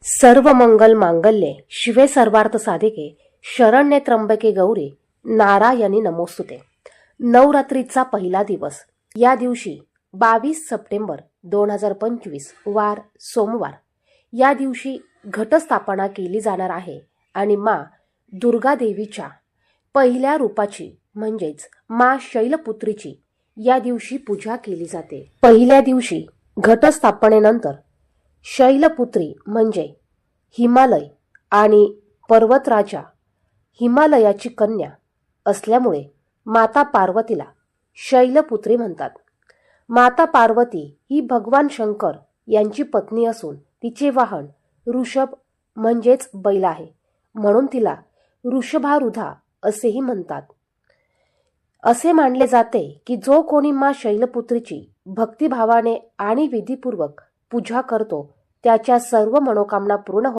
सर्व मंगल मांगल्ये शिवे सर्वार्थ साधिके शरण्ये त्र्यंबके गौरी नारायणी नमोस्तुते। नवरात्रीचा पहिला दिवस। या दिवशी 22 सप्टेंबर 2025 वार सोमवार या दिवशी घटस्थापना केली जाणार आहे आणि माँ दुर्गा देवीच्या पहिल्या रूपाची म्हणजेच माँ शैलपुत्रीची या दिवशी पूजा केली जाते। पहिल्या दिवशी घटस्थापनेनंतर शैलपुत्री म्हणजे हिमालय आणि पर्वतराजा हिमालयाची कन्या असल्यामुळे माता पार्वतीला शैलपुत्री म्हणतात। माता पार्वती ही भगवान शंकर यांची पत्नी असून तिचे वाहन ऋषभ म्हणजेच बैल आहे, म्हणून तिला ऋषभारूढा असेही म्हणतात। असे मानले जाते की जो कोणी माँ शैलपुत्रीची भक्तिभावाने आणि विधीपूर्वक पूजा करतो त्याच्या सर्व मनोकामना पूर्ण